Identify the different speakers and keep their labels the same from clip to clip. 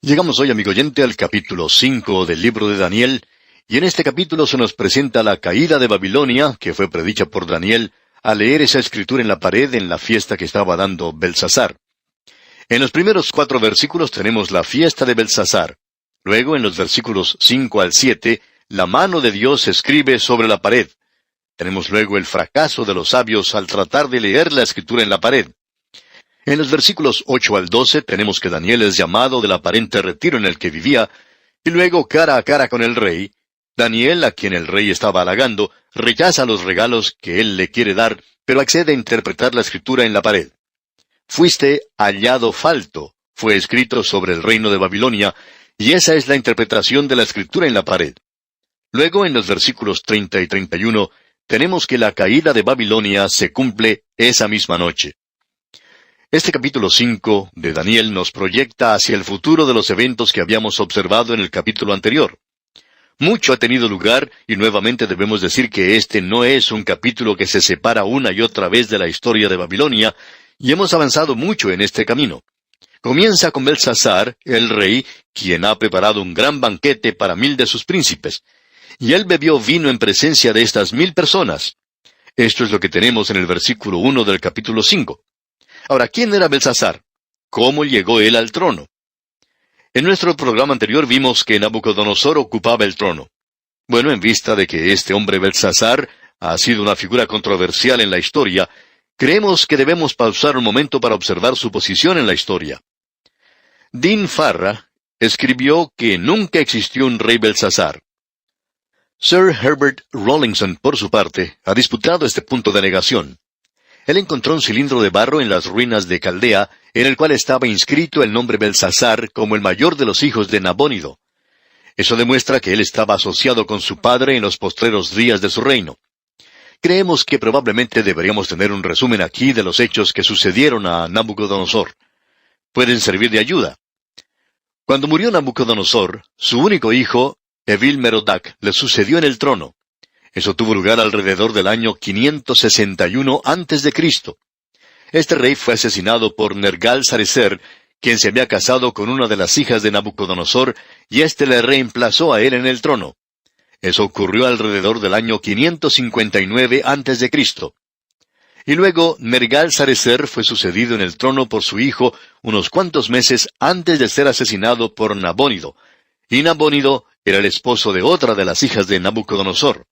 Speaker 1: Llegamos hoy, amigo oyente, al capítulo 5 del libro de Daniel, y en este capítulo se nos presenta la caída de Babilonia, que fue predicha por Daniel, al leer esa escritura en la pared en la fiesta que estaba dando Belsasar. En los primeros 4 versículos tenemos la fiesta de Belsasar. Luego, en los versículos 5 al 7, la mano de Dios escribe sobre la pared. Tenemos luego el fracaso de los sabios al tratar de leer la escritura en la pared. En los versículos 8 al 12 tenemos que Daniel es llamado del aparente retiro en el que vivía, y luego cara a cara con el rey, Daniel, a quien el rey estaba halagando, rechaza los regalos que él le quiere dar, pero accede a interpretar la escritura en la pared. Fuiste hallado falto, fue escrito sobre el reino de Babilonia, y esa es la interpretación de la escritura en la pared. Luego, en los versículos 30 y 31, tenemos que la caída de Babilonia se cumple esa misma noche. Este capítulo 5 de Daniel nos proyecta hacia el futuro de los eventos que habíamos observado en el capítulo anterior. Mucho ha tenido lugar y nuevamente debemos decir que este no es un capítulo que se separa una y otra vez de la historia de Babilonia, y hemos avanzado mucho en este camino. Comienza con Belsasar, el rey, quien ha preparado un gran banquete para 1000 de sus príncipes, y él bebió vino en presencia de estas 1000 personas. Esto es lo que tenemos en el versículo 1 del capítulo 5. Ahora, ¿quién era Belsasar? ¿Cómo llegó él al trono? En nuestro programa anterior vimos que Nabucodonosor ocupaba el trono. Bueno, en vista de que este hombre Belsasar ha sido una figura controversial en la historia, creemos que debemos pausar un momento para observar su posición en la historia. Dean Farrar escribió que nunca existió un rey Belsasar. Sir Herbert Rawlinson, por su parte, ha disputado este punto de negación. Él encontró un cilindro de barro en las ruinas de Caldea, en el cual estaba inscrito el nombre Belsasar como el mayor de los hijos de Nabónido. Eso demuestra que él estaba asociado con su padre en los postreros días de su reino. Creemos que probablemente deberíamos tener un resumen aquí de los hechos que sucedieron a Nabucodonosor. Pueden servir de ayuda. Cuando murió Nabucodonosor, su único hijo, Evil-Merodach, le sucedió en el trono. Eso tuvo lugar alrededor del año 561 a.C. Este rey fue asesinado por Nergal-Sarecer, quien se había casado con una de las hijas de Nabucodonosor, y éste le reemplazó a él en el trono. Eso ocurrió alrededor del año 559 a.C. Y luego Nergal-Sarecer fue sucedido en el trono por su hijo unos cuantos meses antes de ser asesinado por Nabónido, y Nabónido era el esposo de otra de las hijas de Nabucodonosor.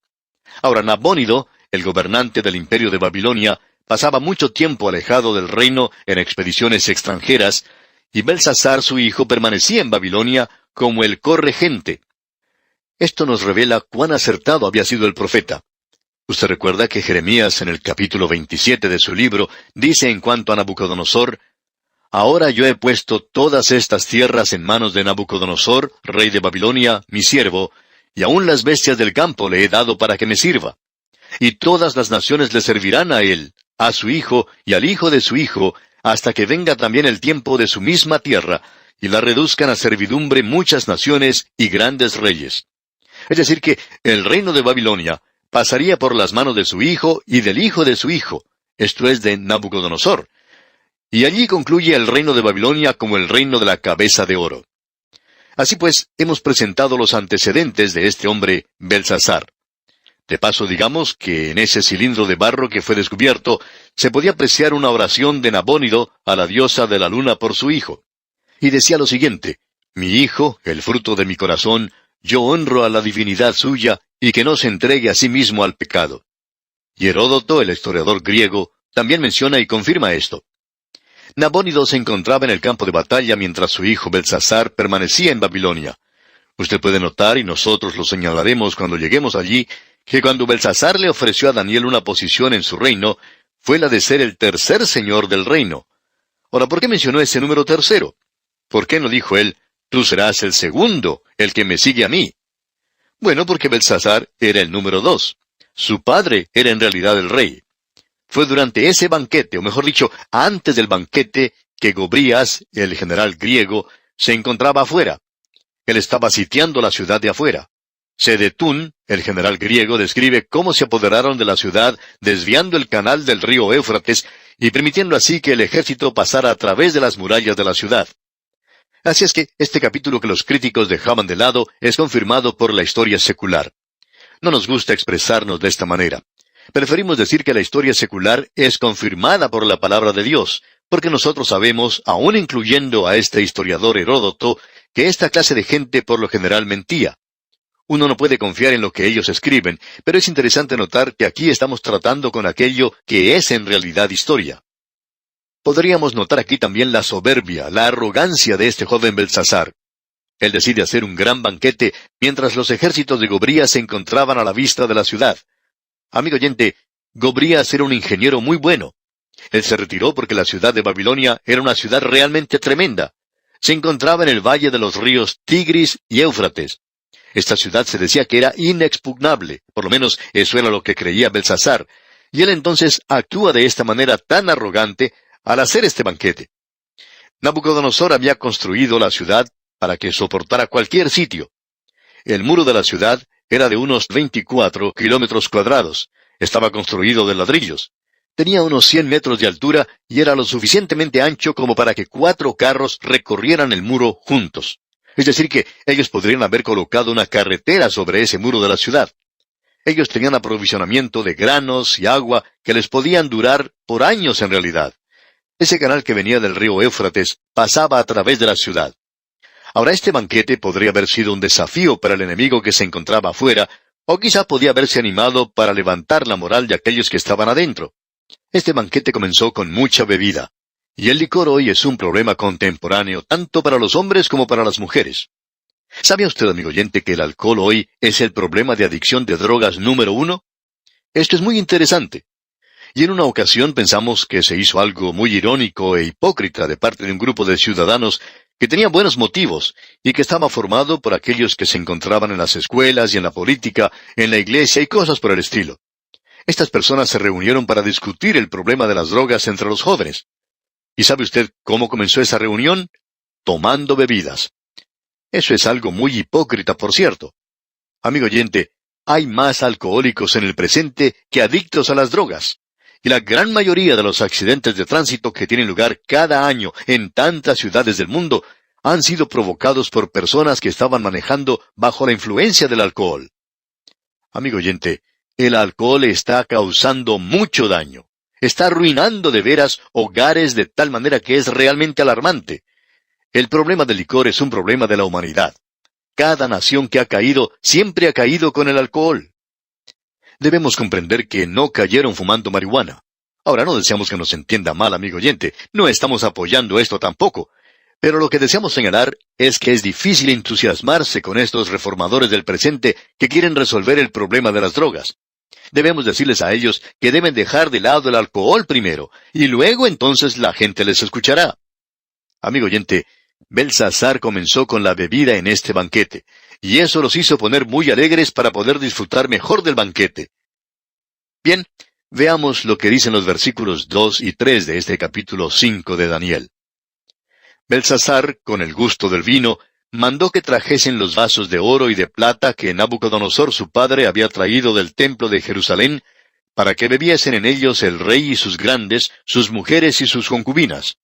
Speaker 1: Ahora, Nabónido, el gobernante del imperio de Babilonia, pasaba mucho tiempo alejado del reino en expediciones extranjeras, y Belsasar, su hijo, permanecía en Babilonia como el corregente. Esto nos revela cuán acertado había sido el profeta. Usted recuerda que Jeremías, en el capítulo 27 de su libro, dice en cuanto a Nabucodonosor: «Ahora yo he puesto todas estas tierras en manos de Nabucodonosor, rey de Babilonia, mi siervo, y aun las bestias del campo le he dado para que me sirva. Y todas las naciones le servirán a él, a su hijo y al hijo de su hijo, hasta que venga también el tiempo de su misma tierra, y la reduzcan a servidumbre muchas naciones y grandes reyes». Es decir que el reino de Babilonia pasaría por las manos de su hijo y del hijo de su hijo, esto es de Nabucodonosor. Y allí concluye el reino de Babilonia como el reino de la cabeza de oro. Así pues, hemos presentado los antecedentes de este hombre Belsasar. De paso, digamos que en ese cilindro de barro que fue descubierto, se podía apreciar una oración de Nabónido a la diosa de la luna por su hijo. Y decía lo siguiente: «Mi hijo, el fruto de mi corazón, yo honro a la divinidad suya, y que no se entregue a sí mismo al pecado». Y Heródoto, el historiador griego, también menciona y confirma esto. Nabónido se encontraba en el campo de batalla mientras su hijo Belsasar permanecía en Babilonia. Usted puede notar, y nosotros lo señalaremos cuando lleguemos allí, que cuando Belsasar le ofreció a Daniel una posición en su reino, fue la de ser el tercer señor del reino. Ahora, ¿por qué mencionó ese número tercero? ¿Por qué no dijo él: «Tú serás el segundo, el que me sigue a mí»? Bueno, porque Belsasar era el número 2. Su padre era en realidad el rey. Fue durante ese banquete, o mejor dicho, antes del banquete, que Gobrías, el general griego, se encontraba afuera. Él estaba sitiando la ciudad de afuera. Sedetún, el general griego, describe cómo se apoderaron de la ciudad desviando el canal del río Éufrates y permitiendo así que el ejército pasara a través de las murallas de la ciudad. Así es que este capítulo que los críticos dejaban de lado es confirmado por la historia secular. No nos gusta expresarnos de esta manera. Preferimos decir que la historia secular es confirmada por la palabra de Dios, porque nosotros sabemos, aun incluyendo a este historiador Heródoto, que esta clase de gente por lo general mentía. Uno no puede confiar en lo que ellos escriben, pero es interesante notar que aquí estamos tratando con aquello que es en realidad historia. Podríamos notar aquí también la soberbia, la arrogancia de este joven Belsasar. Él decide hacer un gran banquete mientras los ejércitos de Gobrías se encontraban a la vista de la ciudad. Amigo oyente, Gobrías era un ingeniero muy bueno. Él se retiró porque la ciudad de Babilonia era una ciudad realmente tremenda. Se encontraba en el valle de los ríos Tigris y Éufrates. Esta ciudad se decía que era inexpugnable, por lo menos eso era lo que creía Belsasar, y él entonces actúa de esta manera tan arrogante al hacer este banquete. Nabucodonosor había construido la ciudad para que soportara cualquier sitio. El muro de la ciudad era de unos 24 kilómetros cuadrados. Estaba construido de ladrillos. Tenía unos 100 metros de altura y era lo suficientemente ancho como para que 4 carros recorrieran el muro juntos. Es decir que ellos podrían haber colocado una carretera sobre ese muro de la ciudad. Ellos tenían aprovisionamiento de granos y agua que les podían durar por años en realidad. Ese canal que venía del río Éufrates pasaba a través de la ciudad. Ahora, este banquete podría haber sido un desafío para el enemigo que se encontraba afuera, o quizá podía haberse animado para levantar la moral de aquellos que estaban adentro. Este banquete comenzó con mucha bebida. Y el licor hoy es un problema contemporáneo, tanto para los hombres como para las mujeres. ¿Sabía usted, amigo oyente, que el alcohol hoy es el problema de adicción de drogas número 1? Esto es muy interesante. Y en una ocasión pensamos que se hizo algo muy irónico e hipócrita de parte de un grupo de ciudadanos que tenía buenos motivos y que estaba formado por aquellos que se encontraban en las escuelas y en la política, en la iglesia y cosas por el estilo. Estas personas se reunieron para discutir el problema de las drogas entre los jóvenes. ¿Y sabe usted cómo comenzó esa reunión? Tomando bebidas. Eso es algo muy hipócrita, por cierto. Amigo oyente, hay más alcohólicos en el presente que adictos a las drogas. Y la gran mayoría de los accidentes de tránsito que tienen lugar cada año en tantas ciudades del mundo han sido provocados por personas que estaban manejando bajo la influencia del alcohol. Amigo oyente, el alcohol está causando mucho daño. Está arruinando de veras hogares de tal manera que es realmente alarmante. El problema del licor es un problema de la humanidad. Cada nación que ha caído siempre ha caído con el alcohol. Debemos comprender que no cayeron fumando marihuana. Ahora, no deseamos que nos entienda mal, amigo oyente. No estamos apoyando esto tampoco. Pero lo que deseamos señalar es que es difícil entusiasmarse con estos reformadores del presente que quieren resolver el problema de las drogas. Debemos decirles a ellos que deben dejar de lado el alcohol primero, y luego entonces la gente les escuchará. Amigo oyente, Belsasar comenzó con la bebida en este banquete, y eso los hizo poner muy alegres para poder disfrutar mejor del banquete. Bien, veamos lo que dicen los versículos 2 y 3 de este capítulo 5 de Daniel. Belsasar, con el gusto del vino, mandó que trajesen los vasos de oro y de plata que Nabucodonosor su padre había traído del templo de Jerusalén, para que bebiesen en ellos el rey y sus grandes, sus mujeres y sus concubinas.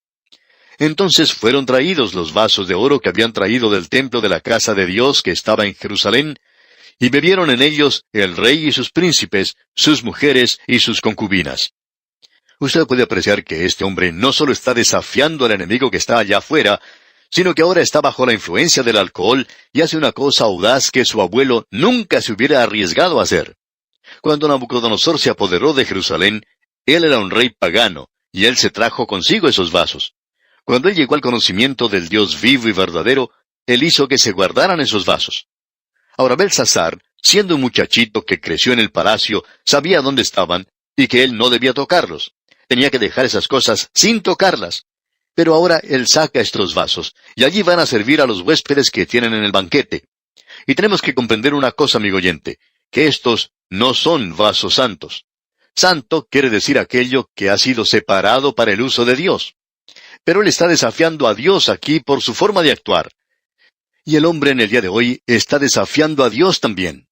Speaker 1: Entonces fueron traídos los vasos de oro que habían traído del templo de la casa de Dios que estaba en Jerusalén, y bebieron en ellos el rey y sus príncipes, sus mujeres y sus concubinas. Usted puede apreciar que este hombre no solo está desafiando al enemigo que está allá afuera, sino que ahora está bajo la influencia del alcohol y hace una cosa audaz que su abuelo nunca se hubiera arriesgado a hacer. Cuando Nabucodonosor se apoderó de Jerusalén, él era un rey pagano, y él se trajo consigo esos vasos. Cuando él llegó al conocimiento del Dios vivo y verdadero, él hizo que se guardaran esos vasos. Ahora Belsasar, siendo un muchachito que creció en el palacio, sabía dónde estaban, y que él no debía tocarlos. Tenía que dejar esas cosas sin tocarlas. Pero ahora él saca estos vasos, y allí van a servir a los huéspedes que tienen en el banquete. Y tenemos que comprender una cosa, amigo oyente, que estos no son vasos santos. Santo quiere decir aquello que ha sido separado para el uso de Dios. Pero él está desafiando a Dios aquí por su forma de actuar. Y el hombre en el día de hoy está desafiando a Dios también.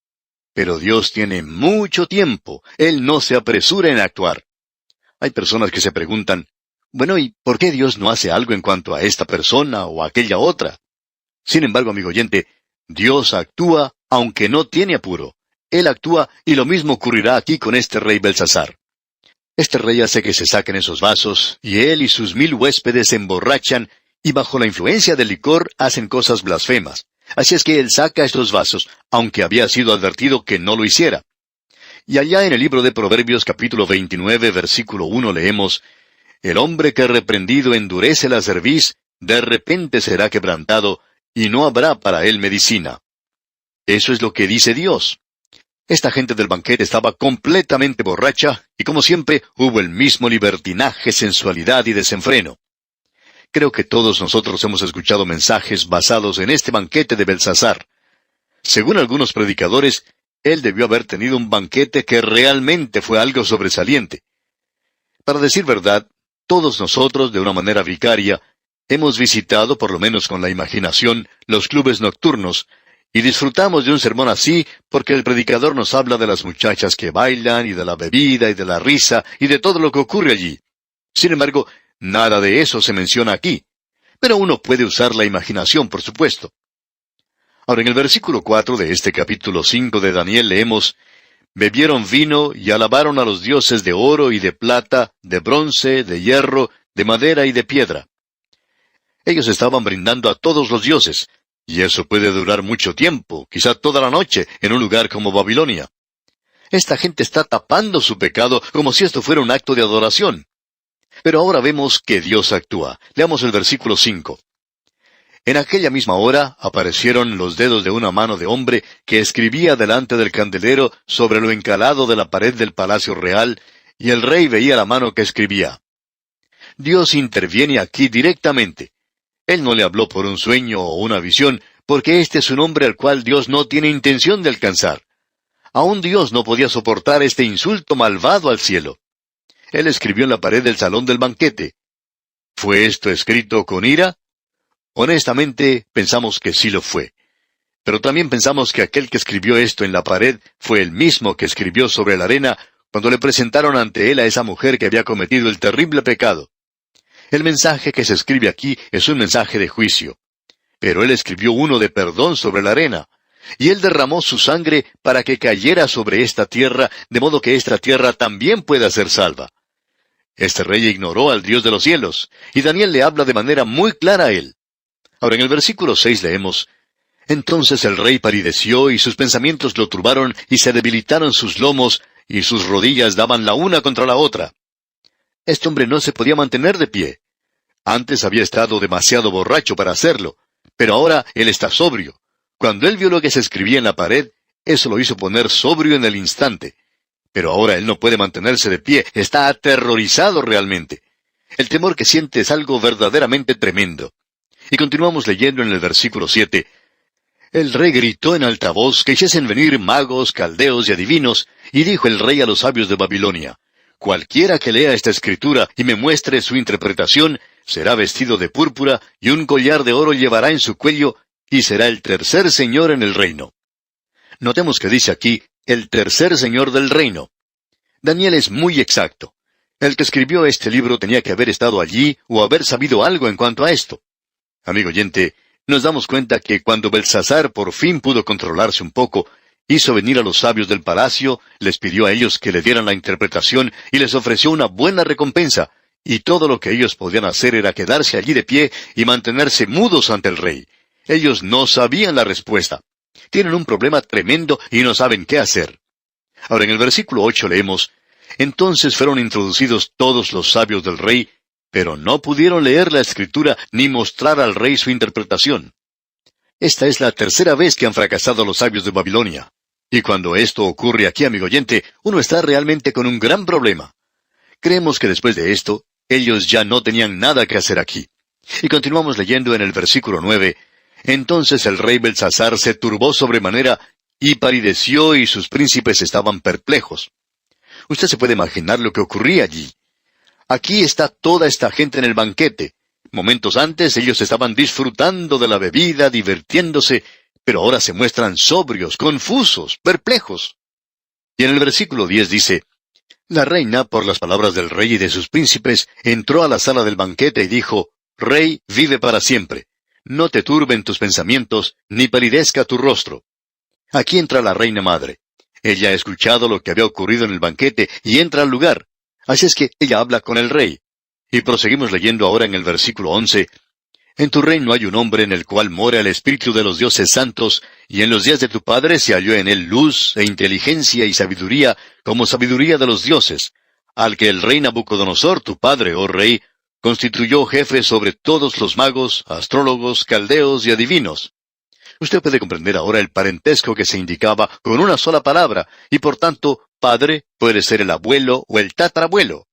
Speaker 1: Pero Dios tiene mucho tiempo. Él no se apresura en actuar. Hay personas que se preguntan, bueno, ¿y por qué Dios no hace algo en cuanto a esta persona o a aquella otra? Sin embargo, amigo oyente, Dios actúa aunque no tiene apuro. Él actúa y lo mismo ocurrirá aquí con este rey Belsasar. Este rey hace que se saquen esos vasos, y él y sus 1000 huéspedes se emborrachan, y bajo la influencia del licor hacen cosas blasfemas. Así es que él saca estos vasos, aunque había sido advertido que no lo hiciera. Y allá en el libro de Proverbios capítulo 29, versículo 1 leemos, «El hombre que reprendido endurece la cerviz, de repente será quebrantado, y no habrá para él medicina». Eso es lo que dice Dios. Esta gente del banquete estaba completamente borracha, y como siempre hubo el mismo libertinaje, sensualidad y desenfreno. Creo que todos nosotros hemos escuchado mensajes basados en este banquete de Belsasar. Según algunos predicadores, él debió haber tenido un banquete que realmente fue algo sobresaliente. Para decir verdad, todos nosotros, de una manera vicaria, hemos visitado, por lo menos con la imaginación, los clubes nocturnos, y disfrutamos de un sermón así porque el predicador nos habla de las muchachas que bailan, y de la bebida, y de la risa, y de todo lo que ocurre allí. Sin embargo, nada de eso se menciona aquí. Pero uno puede usar la imaginación, por supuesto. Ahora, en el versículo 4 de este capítulo 5 de Daniel leemos, «Bebieron vino y alabaron a los dioses de oro y de plata, de bronce, de hierro, de madera y de piedra». Ellos estaban brindando a todos los dioses, y eso puede durar mucho tiempo, quizá toda la noche, en un lugar como Babilonia. Esta gente está tapando su pecado como si esto fuera un acto de adoración. Pero ahora vemos que Dios actúa. Leamos el versículo 5. «En aquella misma hora aparecieron los dedos de una mano de hombre que escribía delante del candelero sobre lo encalado de la pared del palacio real, y el rey veía la mano que escribía». Dios interviene aquí directamente. Él no le habló por un sueño o una visión, porque este es un hombre al cual Dios no tiene intención de alcanzar. Aún Dios no podía soportar este insulto malvado al cielo. Él escribió en la pared del salón del banquete. ¿Fue esto escrito con ira? Honestamente, pensamos que sí lo fue. Pero también pensamos que aquel que escribió esto en la pared fue el mismo que escribió sobre la arena cuando le presentaron ante él a esa mujer que había cometido el terrible pecado. El mensaje que se escribe aquí es un mensaje de juicio. Pero él escribió uno de perdón sobre la arena. Y él derramó su sangre para que cayera sobre esta tierra, de modo que esta tierra también pueda ser salva. Este rey ignoró al Dios de los cielos, y Daniel le habla de manera muy clara a él. Ahora en el versículo 6 leemos, «Entonces el rey palideció, y sus pensamientos lo turbaron, y se debilitaron sus lomos, y sus rodillas daban la una contra la otra». Este hombre no se podía mantener de pie. Antes había estado demasiado borracho para hacerlo, pero ahora él está sobrio. Cuando él vio lo que se escribía en la pared, eso lo hizo poner sobrio en el instante. Pero ahora él no puede mantenerse de pie, está aterrorizado realmente. El temor que siente es algo verdaderamente tremendo. Y continuamos leyendo en el versículo 7. «El rey gritó en alta voz que hiciesen venir magos, caldeos y adivinos, y dijo el rey a los sabios de Babilonia, cualquiera que lea esta escritura y me muestre su interpretación, será vestido de púrpura, y un collar de oro llevará en su cuello, y será el tercer señor en el reino». Notemos que dice aquí, el tercer señor del reino. Daniel es muy exacto. El que escribió este libro tenía que haber estado allí o haber sabido algo en cuanto a esto. Amigo oyente, nos damos cuenta que cuando Belsasar por fin pudo controlarse un poco, hizo venir a los sabios del palacio, les pidió a ellos que le dieran la interpretación y les ofreció una buena recompensa, y todo lo que ellos podían hacer era quedarse allí de pie y mantenerse mudos ante el rey. Ellos no sabían la respuesta. Tienen un problema tremendo y no saben qué hacer. Ahora en el versículo 8 leemos, «Entonces fueron introducidos todos los sabios del rey, pero no pudieron leer la escritura ni mostrar al rey su interpretación». Esta es la tercera vez que han fracasado los sabios de Babilonia. Y cuando esto ocurre aquí, amigo oyente, uno está realmente con un gran problema. Creemos que después de esto, ellos ya no tenían nada que hacer aquí. Y continuamos leyendo en el versículo 9, «Entonces el rey Belsasar se turbó sobremanera, y palideció, y sus príncipes estaban perplejos». Usted se puede imaginar lo que ocurría allí. Aquí está toda esta gente en el banquete. Momentos antes ellos estaban disfrutando de la bebida, divirtiéndose, pero ahora se muestran sobrios, confusos, perplejos. Y en el versículo 10 dice, «La reina, por las palabras del rey y de sus príncipes, entró a la sala del banquete y dijo, Rey, vive para siempre. No te turben tus pensamientos, ni palidezca tu rostro. Aquí entra la reina madre. Ella ha escuchado lo que había ocurrido en el banquete y entra al lugar. Así es que ella habla con el rey. Y proseguimos leyendo ahora en el versículo 11. En tu reino hay un hombre en el cual mora el espíritu de los dioses santos, y en los días de tu padre se halló en él luz e inteligencia y sabiduría, como sabiduría de los dioses, al que el rey Nabucodonosor, tu padre, oh rey, constituyó jefe sobre todos los magos, astrólogos, caldeos y adivinos. Usted puede comprender ahora el parentesco que se indicaba con una sola palabra, y por tanto, padre puede ser el abuelo o el tatarabuelo.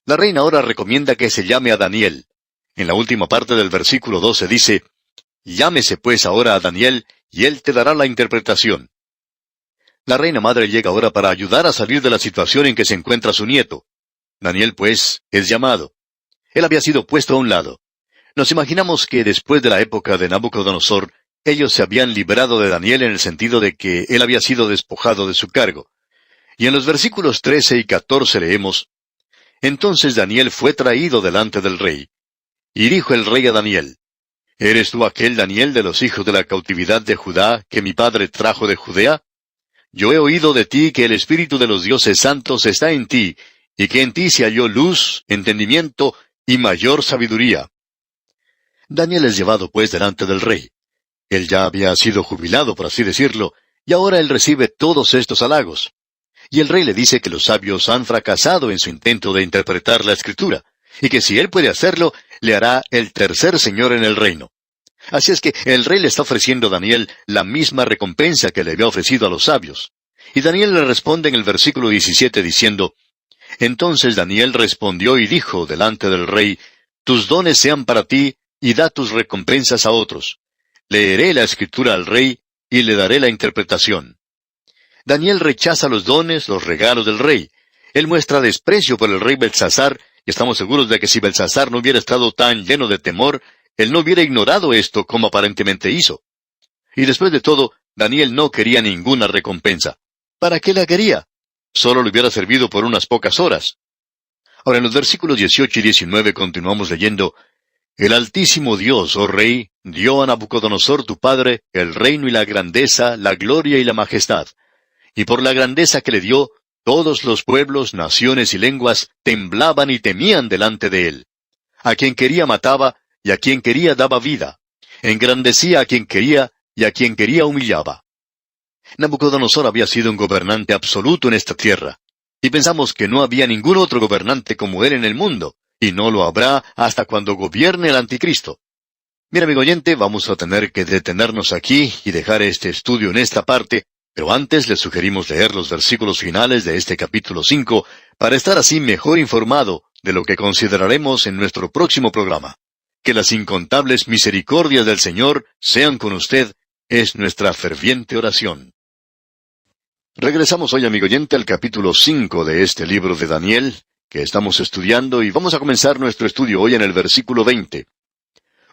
Speaker 1: La reina ahora recomienda que se llame a Daniel. En la última parte del versículo 12 dice, llámese pues ahora a Daniel, y él te dará la interpretación. La reina madre llega ahora para ayudar a salir de la situación en que se encuentra su nieto. Daniel, pues, es llamado. Él había sido puesto a un lado. Nos imaginamos que después de la época de Nabucodonosor, ellos se habían librado de Daniel en el sentido de que él había sido despojado de su cargo. Y en los versículos 13 y 14 leemos, entonces Daniel fue traído delante del rey. Y dijo el rey a Daniel, ¿eres tú aquel Daniel de los hijos de la cautividad de Judá que mi padre trajo de Judea? Yo he oído de ti que el espíritu de los dioses santos está en ti, y que en ti se halló luz, entendimiento y mayor sabiduría. Daniel es llevado pues delante del rey. Él ya había sido jubilado, por así decirlo, y ahora él recibe todos estos halagos. Y el rey le dice que los sabios han fracasado en su intento de interpretar la Escritura, y que si él puede hacerlo, le hará el tercer señor en el reino. Así es que el rey le está ofreciendo a Daniel la misma recompensa que le había ofrecido a los sabios. Y Daniel le responde en el versículo 17 diciendo, entonces Daniel respondió y dijo delante del rey, tus dones sean para ti, y da tus recompensas a otros. Leeré la Escritura al rey, y le daré la interpretación. Daniel rechaza los dones, los regalos del rey. Él muestra desprecio por el rey Belsasar, y estamos seguros de que si Belsasar no hubiera estado tan lleno de temor, él no hubiera ignorado esto como aparentemente hizo. Y después de todo, Daniel no quería ninguna recompensa. ¿Para qué la quería? Solo le hubiera servido por unas pocas horas. Ahora en los versículos 18 y 19 continuamos leyendo, el Altísimo Dios, oh Rey, dio a Nabucodonosor tu padre el reino y la grandeza, la gloria y la majestad. Y por la grandeza que le dio, todos los pueblos, naciones y lenguas temblaban y temían delante de él. A quien quería mataba, y a quien quería daba vida. Engrandecía a quien quería, y a quien quería humillaba. Nabucodonosor había sido un gobernante absoluto en esta tierra, y pensamos que no había ningún otro gobernante como él en el mundo, y no lo habrá hasta cuando gobierne el anticristo. Mira, amigo oyente, vamos a tener que detenernos aquí y dejar este estudio en esta parte, pero antes les sugerimos leer los versículos finales de este capítulo 5 para estar así mejor informado de lo que consideraremos en nuestro próximo programa. Que las incontables misericordias del Señor sean con usted, es nuestra ferviente oración. Regresamos hoy, amigo oyente, al capítulo 5 de este libro de Daniel, que estamos estudiando, y vamos a comenzar nuestro estudio hoy en el versículo 20.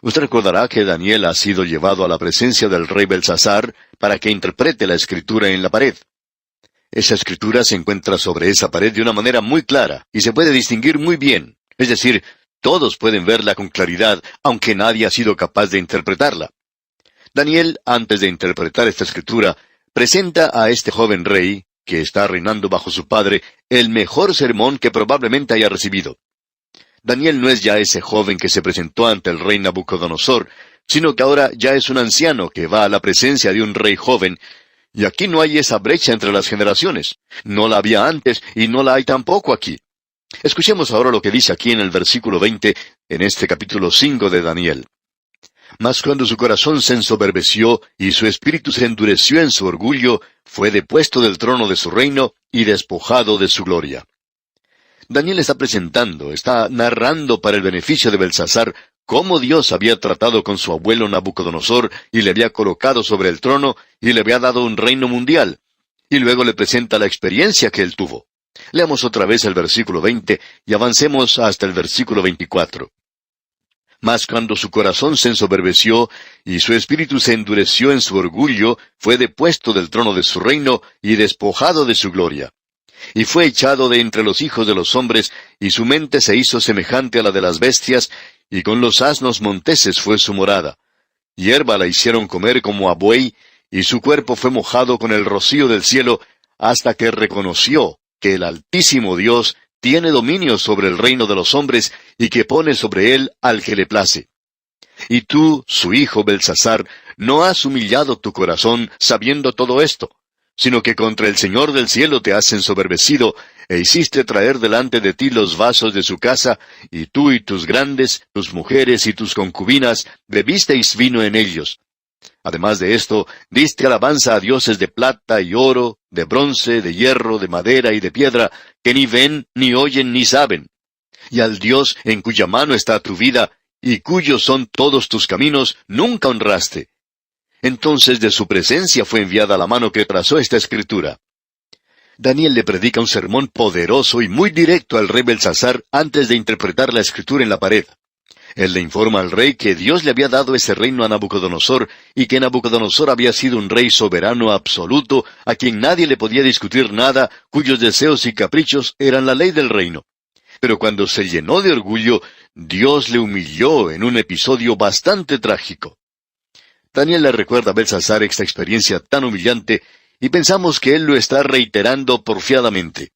Speaker 1: Usted recordará que Daniel ha sido llevado a la presencia del rey Belsasar para que interprete la escritura en la pared. Esa escritura se encuentra sobre esa pared de una manera muy clara, y se puede distinguir muy bien. Es decir, todos pueden verla con claridad, aunque nadie ha sido capaz de interpretarla. Daniel, antes de interpretar esta escritura, presenta a este joven rey, que está reinando bajo su padre, el mejor sermón que probablemente haya recibido. Daniel no es ya ese joven que se presentó ante el rey Nabucodonosor, sino que ahora ya es un anciano que va a la presencia de un rey joven, y aquí no hay esa brecha entre las generaciones. No la había antes y no la hay tampoco aquí. Escuchemos ahora lo que dice aquí en el versículo 20, en este capítulo 5 de Daniel. Mas cuando su corazón se ensoberbeció y su espíritu se endureció en su orgullo, fue depuesto del trono de su reino y despojado de su gloria. Daniel está narrando para el beneficio de Belsasar cómo Dios había tratado con su abuelo Nabucodonosor y le había colocado sobre el trono y le había dado un reino mundial. Y luego le presenta la experiencia que él tuvo. Leamos otra vez el versículo 20 y avancemos hasta el versículo 24. Mas cuando su corazón se ensoberbeció y su espíritu se endureció en su orgullo, fue depuesto del trono de su reino y despojado de su gloria. Y fue echado de entre los hijos de los hombres, y su mente se hizo semejante a la de las bestias, y con los asnos monteses fue su morada. hierba la hicieron comer como a buey, y su cuerpo fue mojado con el rocío del cielo, hasta que reconoció que el Altísimo Dios tiene dominio sobre el reino de los hombres, y que pone sobre él al que le place. Y tú, su hijo Belsasar, no has humillado tu corazón sabiendo todo esto, sino que contra el Señor del cielo te has ensoberbecido, e hiciste traer delante de ti los vasos de su casa, y tú y tus grandes, tus mujeres y tus concubinas, bebisteis vino en ellos. Además de esto, diste alabanza a dioses de plata y oro, de bronce, de hierro, de madera y de piedra, que ni ven, ni oyen, ni saben. Y al Dios en cuya mano está tu vida, y cuyos son todos tus caminos, nunca honraste. Entonces de su presencia fue enviada la mano que trazó esta escritura. Daniel le predica un sermón poderoso y muy directo al rey Belsasar antes de interpretar la escritura en la pared. Él le informa al rey que Dios le había dado ese reino a Nabucodonosor, y que Nabucodonosor había sido un rey soberano absoluto, a quien nadie le podía discutir nada, cuyos deseos y caprichos eran la ley del reino. Pero cuando se llenó de orgullo, Dios le humilló en un episodio bastante trágico. Daniel le recuerda a Belsasar esta experiencia tan humillante, y pensamos que él lo está reiterando porfiadamente.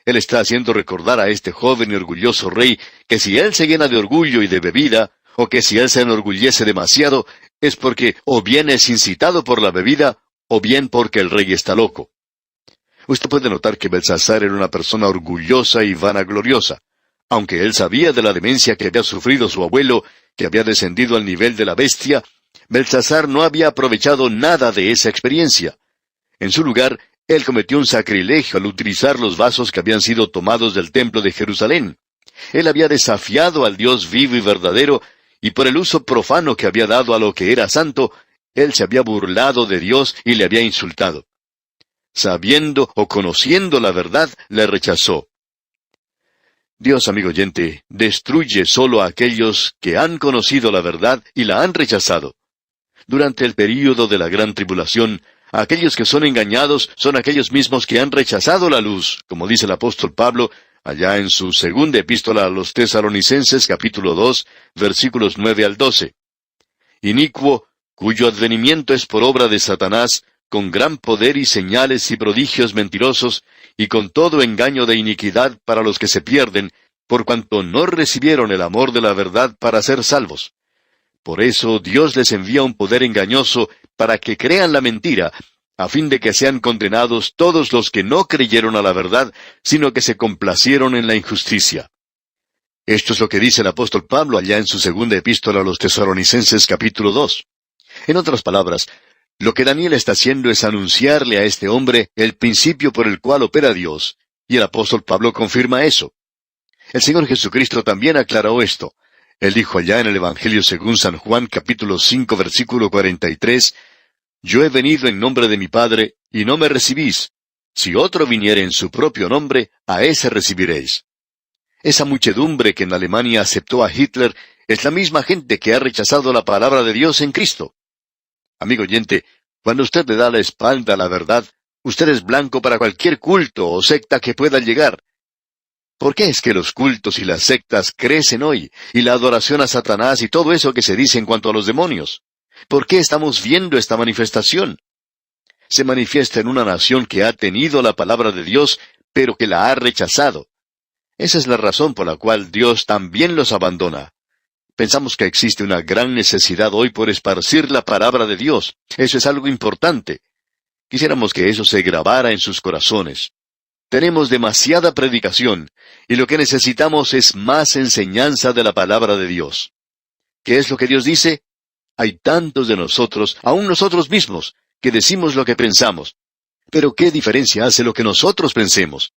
Speaker 1: Él está haciendo recordar a este joven y orgulloso rey que si él se llena de orgullo y de bebida, o que si él se enorgullece demasiado, es porque o bien es incitado por la bebida, o bien porque el rey está loco. Usted puede notar que Belsasar era una persona orgullosa y vanagloriosa. Aunque él sabía de la demencia que había sufrido su abuelo, que había descendido al nivel de la bestia, Belsasar no había aprovechado nada de esa experiencia. En su lugar, él cometió un sacrilegio al utilizar los vasos que habían sido tomados del templo de Jerusalén. Él había desafiado al Dios vivo y verdadero, y por el uso profano que había dado a lo que era santo, él se había burlado de Dios y le había insultado. Sabiendo o conociendo la verdad, le rechazó. Dios, amigo oyente, destruye solo a aquellos que han conocido la verdad y la han rechazado. Durante el período de la gran tribulación, aquellos que son engañados son aquellos mismos que han rechazado la luz, como dice el apóstol Pablo, allá en su segunda epístola a los Tesalonicenses, capítulo 2, versículos 9 al 12. Inicuo, cuyo advenimiento es por obra de Satanás, con gran poder y señales y prodigios mentirosos, y con todo engaño de iniquidad para los que se pierden, por cuanto no recibieron el amor de la verdad para ser salvos. Por eso Dios les envía un poder engañoso para que crean la mentira, a fin de que sean condenados todos los que no creyeron a la verdad, sino que se complacieron en la injusticia. Esto es lo que dice el apóstol Pablo allá en su segunda epístola a los Tesalonicenses capítulo 2. En otras palabras, lo que Daniel está haciendo es anunciarle a este hombre el principio por el cual opera Dios, y el apóstol Pablo confirma eso. El Señor Jesucristo también aclaró esto. Él dijo allá en el Evangelio según San Juan capítulo 5 versículo 43, «Yo he venido en nombre de mi Padre, y no me recibís. Si otro viniere en su propio nombre, a ese recibiréis». Esa muchedumbre que en Alemania aceptó a Hitler es la misma gente que ha rechazado la palabra de Dios en Cristo. Amigo oyente, cuando usted le da la espalda a la verdad, usted es blanco para cualquier culto o secta que pueda llegar. ¿Por qué es que los cultos y las sectas crecen hoy, y la adoración a Satanás y todo eso que se dice en cuanto a los demonios? ¿Por qué estamos viendo esta manifestación? Se manifiesta en una nación que ha tenido la palabra de Dios, pero que la ha rechazado. Esa es la razón por la cual Dios también los abandona. Pensamos que existe una gran necesidad hoy por esparcir la palabra de Dios. Eso es algo importante. Quisiéramos que eso se grabara en sus corazones. Tenemos demasiada predicación, y lo que necesitamos es más enseñanza de la palabra de Dios. ¿Qué es lo que Dios dice? Hay tantos de nosotros, aun nosotros mismos, que decimos lo que pensamos. Pero ¿qué diferencia hace lo que nosotros pensemos?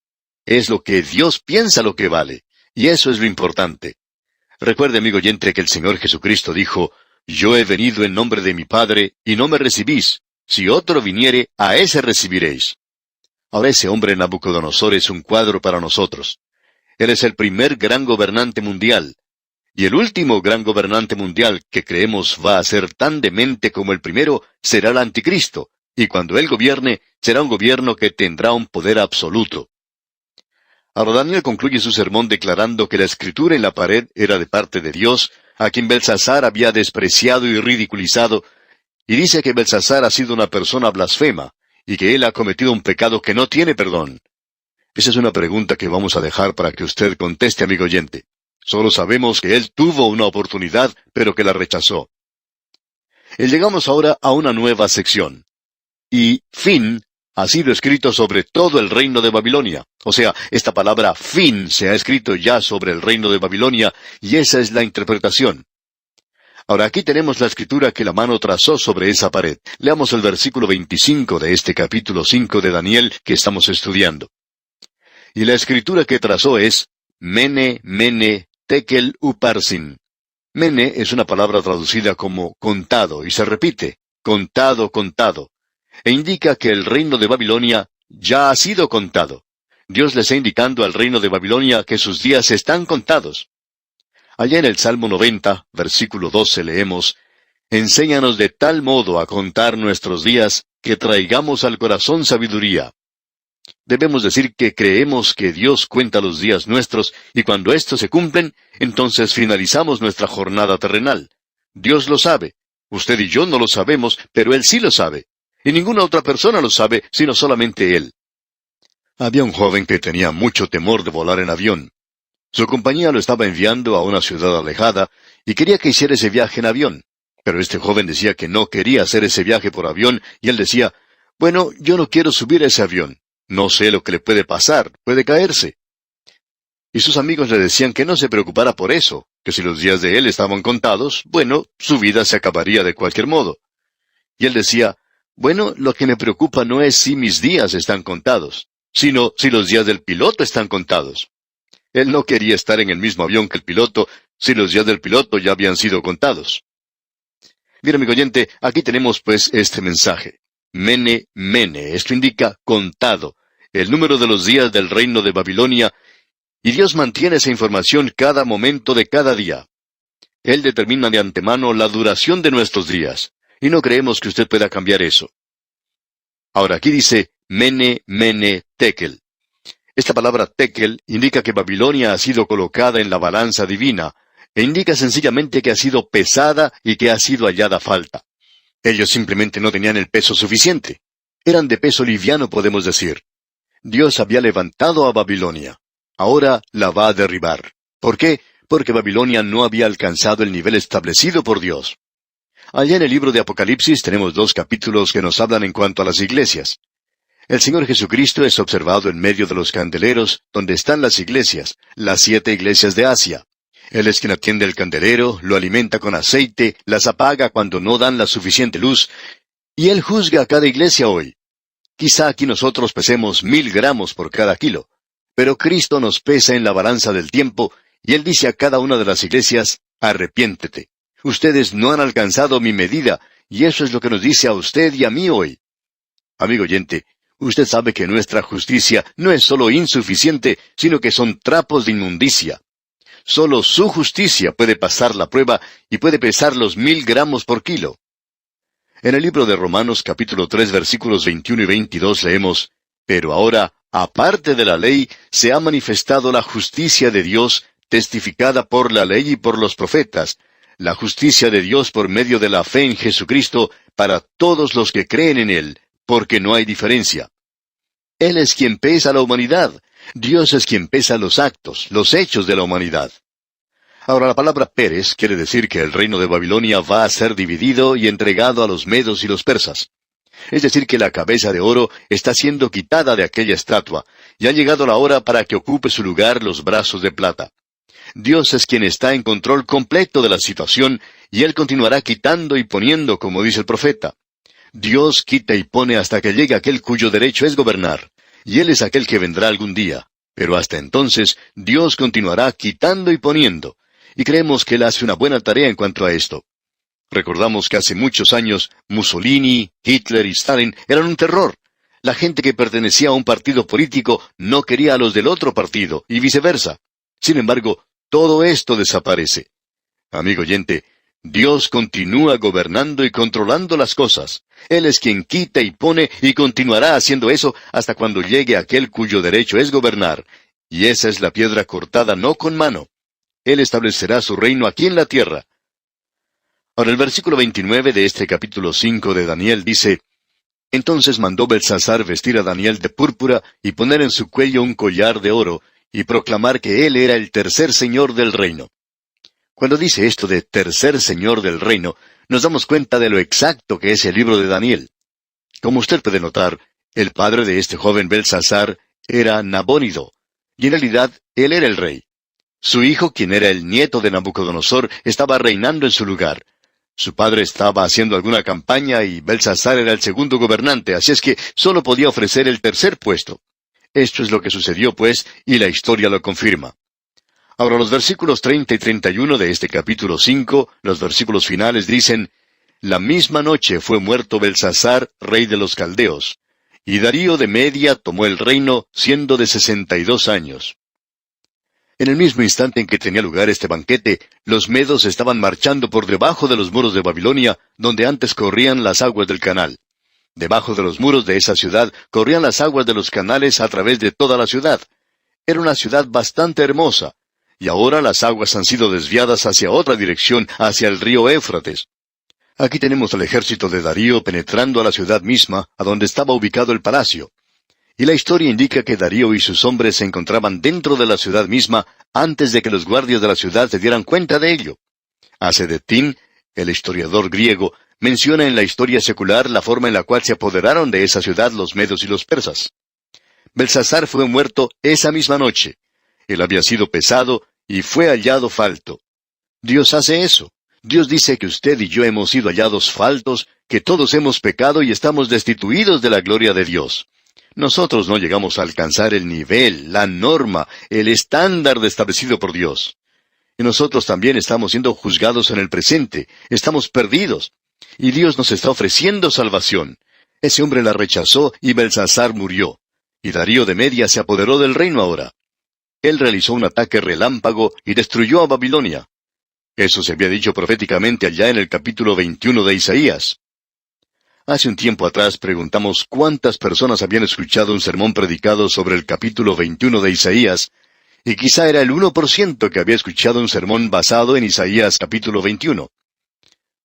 Speaker 1: Es lo que Dios piensa lo que vale, y eso es lo importante. Recuerde, amigo oyente, que el Señor Jesucristo dijo, «Yo he venido en nombre de mi Padre, y no me recibís. Si otro viniere, a ese recibiréis». Ahora ese hombre Nabucodonosor es un cuadro para nosotros. Él es el primer gran gobernante mundial. Y el último gran gobernante mundial que creemos va a ser tan demente como el primero será el anticristo, y cuando él gobierne, será un gobierno que tendrá un poder absoluto. Ahora Daniel concluye su sermón declarando que la escritura en la pared era de parte de Dios, a quien Belsasar había despreciado y ridiculizado, y dice que Belsasar ha sido una persona blasfema, y que él ha cometido un pecado que no tiene perdón. Esa es una pregunta que vamos a dejar para que usted conteste, amigo oyente. Solo sabemos que él tuvo una oportunidad, pero que la rechazó. Y llegamos ahora a una nueva sección. Y fin ha sido escrito sobre todo el reino de Babilonia. O sea, esta palabra fin se ha escrito ya sobre el reino de Babilonia, y esa es la interpretación. Ahora aquí tenemos la escritura que la mano trazó sobre esa pared. Leamos el versículo 25 de este capítulo 5 de Daniel que estamos estudiando. Y la escritura que trazó es Mene, Mene, Tekel, Uparsin. Mene es una palabra traducida como contado, y se repite, contado, contado. E indica que el reino de Babilonia ya ha sido contado. Dios le está indicando al reino de Babilonia que sus días están contados. Allá en el Salmo 90, versículo 12 leemos, Enséñanos de tal modo a contar nuestros días, que traigamos al corazón sabiduría. Debemos decir que creemos que Dios cuenta los días nuestros, y cuando estos se cumplen, entonces finalizamos nuestra jornada terrenal. Dios lo sabe. Usted y yo no lo sabemos, pero Él sí lo sabe. Y ninguna otra persona lo sabe, sino solamente Él. Había un joven que tenía mucho temor de volar en avión. Su compañía lo estaba enviando a una ciudad alejada, y quería que hiciera ese viaje en avión. Pero este joven decía que no quería hacer ese viaje por avión, y él decía, bueno, yo no quiero subir a ese avión. No sé lo que le puede pasar, puede caerse. Y sus amigos le decían que no se preocupara por eso, que si los días de él estaban contados, bueno, su vida se acabaría de cualquier modo. Y él decía, bueno, lo que me preocupa no es si mis días están contados, sino si los días del piloto están contados. Él no quería estar en el mismo avión que el piloto, si los días del piloto ya habían sido contados. Mira, amigo oyente, aquí tenemos pues este mensaje. Mene, Mene, esto indica contado, el número de los días del reino de Babilonia, y Dios mantiene esa información cada momento de cada día. Él determina de antemano la duración de nuestros días, y no creemos que usted pueda cambiar eso. Ahora aquí dice Mene, Mene, Tekel. Esta palabra Tekel indica que Babilonia ha sido colocada en la balanza divina, e indica sencillamente que ha sido pesada y que ha sido hallada falta. Ellos simplemente no tenían el peso suficiente. Eran de peso liviano, podemos decir. Dios había levantado a Babilonia. Ahora la va a derribar. ¿Por qué? Porque Babilonia no había alcanzado el nivel establecido por Dios. Allá en el libro de Apocalipsis tenemos 2 capítulos que nos hablan en cuanto a las iglesias. El Señor Jesucristo es observado en medio de los candeleros, donde están las iglesias, las 7 iglesias de Asia. Él es quien atiende el candelero, lo alimenta con aceite, las apaga cuando no dan la suficiente luz, y Él juzga a cada iglesia hoy. Quizá aquí nosotros pesemos 1000 gramos por cada kilo, pero Cristo nos pesa en la balanza del tiempo, y Él dice a cada una de las iglesias, arrepiéntete. Ustedes no han alcanzado mi medida, y eso es lo que nos dice a usted y a mí hoy. Amigo oyente, usted sabe que nuestra justicia no es solo insuficiente, sino que son trapos de inmundicia. Solo su justicia puede pasar la prueba y puede pesar los 1000 gramos por kilo. En el libro de Romanos capítulo 3 versículos 21 y 22 leemos, Pero ahora, aparte de la ley, se ha manifestado la justicia de Dios, testificada por la ley y por los profetas, la justicia de Dios por medio de la fe en Jesucristo para todos los que creen en Él, porque no hay diferencia. Él es quien pesa la humanidad. Dios es quien pesa los actos, los hechos de la humanidad. Ahora, la palabra Pérez quiere decir que el reino de Babilonia va a ser dividido y entregado a los medos y los persas. Es decir, que la cabeza de oro está siendo quitada de aquella estatua, y ha llegado la hora para que ocupe su lugar los brazos de plata. Dios es quien está en control completo de la situación, y Él continuará quitando y poniendo, como dice el profeta. Dios quita y pone hasta que llegue aquel cuyo derecho es gobernar, y Él es aquel que vendrá algún día. Pero hasta entonces, Dios continuará quitando y poniendo, y creemos que Él hace una buena tarea en cuanto a esto. Recordamos que hace muchos años, Mussolini, Hitler y Stalin eran un terror. La gente que pertenecía a un partido político no quería a los del otro partido, y viceversa. Sin embargo, todo esto desaparece. Amigo oyente, Dios continúa gobernando y controlando las cosas. Él es quien quita y pone y continuará haciendo eso hasta cuando llegue aquel cuyo derecho es gobernar. Y esa es la piedra cortada no con mano. Él establecerá su reino aquí en la tierra. Ahora el versículo 29 de este capítulo 5 de Daniel dice: Entonces mandó Belsasar vestir a Daniel de púrpura y poner en su cuello un collar de oro, y proclamar que él era el tercer señor del reino. Cuando dice esto de tercer señor del reino, nos damos cuenta de lo exacto que es el libro de Daniel. Como usted puede notar, el padre de este joven Belsasar era Nabónido, y en realidad él era el rey. Su hijo, quien era el nieto de Nabucodonosor, estaba reinando en su lugar. Su padre estaba haciendo alguna campaña y Belsasar era el segundo gobernante, así es que solo podía ofrecer el tercer puesto. Esto es lo que sucedió, pues, y la historia lo confirma. Ahora los versículos 30 y 31 de este capítulo 5, los versículos finales dicen: La misma noche fue muerto Belsasar, rey de los caldeos, y Darío de Media tomó el reino, siendo de 62 años. En el mismo instante en que tenía lugar este banquete, los medos estaban marchando por debajo de los muros de Babilonia, donde antes corrían las aguas del canal. Debajo de los muros de esa ciudad corrían las aguas de los canales a través de toda la ciudad. Era una ciudad bastante hermosa, y ahora las aguas han sido desviadas hacia otra dirección, hacia el río Éufrates. Aquí tenemos al ejército de Darío penetrando a la ciudad misma, a donde estaba ubicado el palacio. Y la historia indica que Darío y sus hombres se encontraban dentro de la ciudad misma antes de que los guardias de la ciudad se dieran cuenta de ello. Acedetín, el historiador griego, menciona en la historia secular la forma en la cual se apoderaron de esa ciudad los medos y los persas. Belsasar fue muerto esa misma noche. Él había sido pesado y fue hallado falto. Dios hace eso. Dios dice que usted y yo hemos sido hallados faltos, que todos hemos pecado y estamos destituidos de la gloria de Dios. Nosotros no llegamos a alcanzar el nivel, la norma, el estándar establecido por Dios. Y nosotros también estamos siendo juzgados en el presente, estamos perdidos. Y Dios nos está ofreciendo salvación. Ese hombre la rechazó y Belsasar murió. Y Darío de Media se apoderó del reino ahora. Él realizó un ataque relámpago y destruyó a Babilonia. Eso se había dicho proféticamente allá en el capítulo 21 de Isaías. Hace un tiempo atrás preguntamos cuántas personas habían escuchado un sermón predicado sobre el capítulo 21 de Isaías, y quizá era el 1% que había escuchado un sermón basado en Isaías capítulo 21.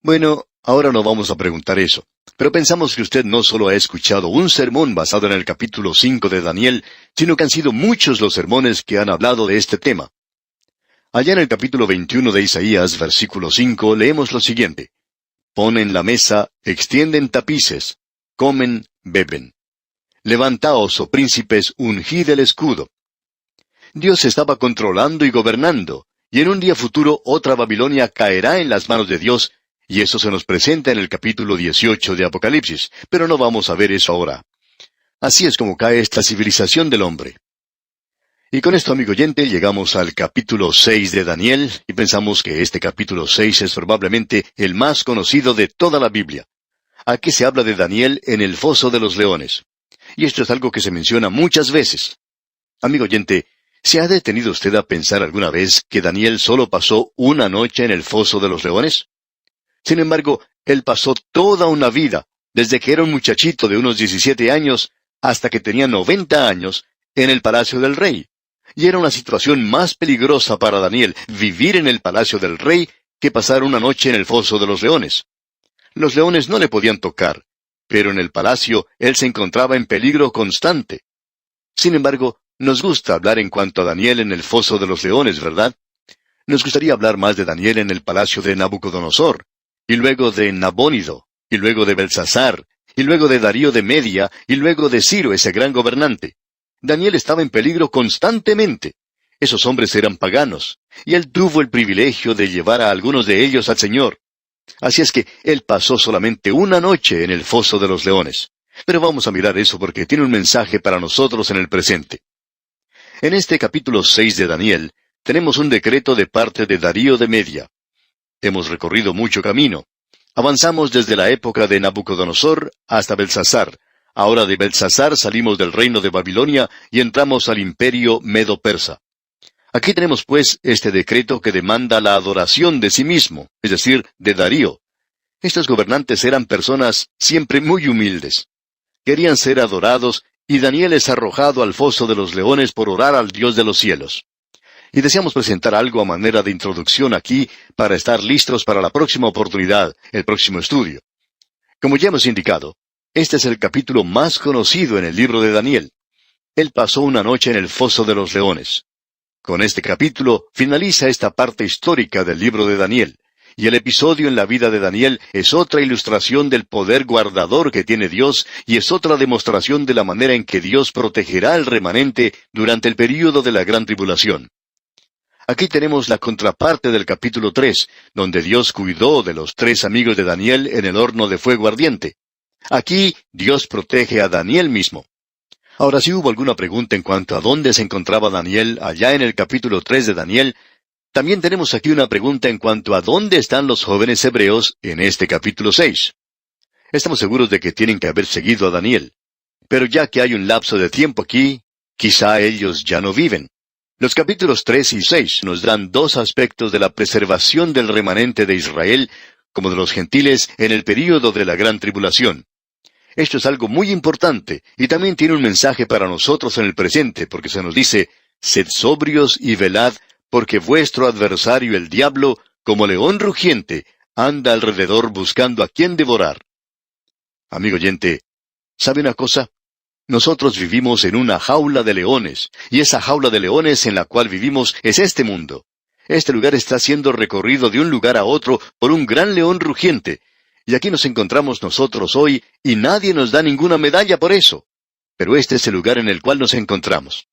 Speaker 1: Bueno, ahora no vamos a preguntar eso, pero pensamos que usted no solo ha escuchado un sermón basado en el capítulo 5 de Daniel, sino que han sido muchos los sermones que han hablado de este tema. Allá en el capítulo 21 de Isaías, versículo 5, leemos lo siguiente: Ponen la mesa, extienden tapices, comen, beben. Levantaos, oh príncipes, ungid el escudo. Dios estaba controlando y gobernando, y en un día futuro otra Babilonia caerá en las manos de Dios, y eso se nos presenta en el capítulo 18 de Apocalipsis, pero no vamos a ver eso ahora. Así es como cae esta civilización del hombre. Y con esto, amigo oyente, llegamos al capítulo 6 de Daniel, y pensamos que este capítulo 6 es probablemente el más conocido de toda la Biblia. Aquí se habla de Daniel en el foso de los leones. Y esto es algo que se menciona muchas veces. Amigo oyente, ¿se ha detenido usted a pensar alguna vez que Daniel solo pasó una noche en el foso de los leones? Sin embargo, él pasó toda una vida, desde que era un muchachito de unos 17 años hasta que tenía 90 años, en el palacio del rey. Y era una situación más peligrosa para Daniel vivir en el palacio del rey que pasar una noche en el foso de los leones. Los leones no le podían tocar, pero en el palacio él se encontraba en peligro constante. Sin embargo, nos gusta hablar en cuanto a Daniel en el foso de los leones, ¿verdad? Nos gustaría hablar más de Daniel en el palacio de Nabucodonosor, y luego de Nabónido, y luego de Belsasar, y luego de Darío de Media, y luego de Ciro, ese gran gobernante. Daniel estaba en peligro constantemente. Esos hombres eran paganos, y él tuvo el privilegio de llevar a algunos de ellos al Señor. Así es que él pasó solamente una noche en el foso de los leones. Pero vamos a mirar eso porque tiene un mensaje para nosotros en el presente. En este capítulo 6 de Daniel, tenemos un decreto de parte de Darío de Media. Hemos recorrido mucho camino. Avanzamos desde la época de Nabucodonosor hasta Belsasar. Ahora de Belsasar salimos del reino de Babilonia y entramos al imperio medo-persa. Aquí tenemos pues este decreto que demanda la adoración de sí mismo, es decir, de Darío. Estos gobernantes eran personas siempre muy humildes. Querían ser adorados y Daniel es arrojado al foso de los leones por orar al Dios de los cielos. Y deseamos presentar algo a manera de introducción aquí para estar listos para la próxima oportunidad, el próximo estudio. Como ya hemos indicado, este es el capítulo más conocido en el libro de Daniel. Él pasó una noche en el foso de los leones. Con este capítulo finaliza esta parte histórica del libro de Daniel, y el episodio en la vida de Daniel es otra ilustración del poder guardador que tiene Dios y es otra demostración de la manera en que Dios protegerá al remanente durante el período de la gran tribulación. Aquí tenemos la contraparte del capítulo 3, donde Dios cuidó de los 3 amigos de Daniel en el horno de fuego ardiente. Aquí Dios protege a Daniel mismo. Ahora, si hubo alguna pregunta en cuanto a dónde se encontraba Daniel allá en el capítulo 3 de Daniel, también tenemos aquí una pregunta en cuanto a dónde están los jóvenes hebreos en este capítulo 6. Estamos seguros de que tienen que haber seguido a Daniel. Pero ya que hay un lapso de tiempo aquí, quizá ellos ya no viven. Los capítulos 3 y 6 nos dan 2 aspectos de la preservación del remanente de Israel, como de los gentiles en el período de la gran tribulación. Esto es algo muy importante, y también tiene un mensaje para nosotros en el presente, porque se nos dice, «Sed sobrios y velad, porque vuestro adversario el diablo, como león rugiente, anda alrededor buscando a quien devorar». Amigo oyente, ¿sabe una cosa? Nosotros vivimos en una jaula de leones, y esa jaula de leones en la cual vivimos es este mundo. Este lugar está siendo recorrido de un lugar a otro por un gran león rugiente, y aquí nos encontramos nosotros hoy, y nadie nos da ninguna medalla por eso. Pero este es el lugar en el cual nos encontramos.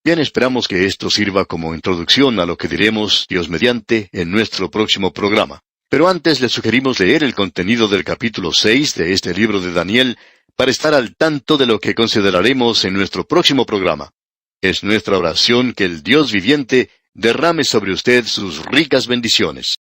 Speaker 1: Bien, esperamos que esto sirva como introducción a lo que diremos, Dios mediante, en nuestro próximo programa. Pero antes le sugerimos leer el contenido del capítulo 6 de este libro de Daniel, para estar al tanto de lo que consideraremos en nuestro próximo programa. Es nuestra oración que el Dios viviente derrame sobre usted sus ricas bendiciones.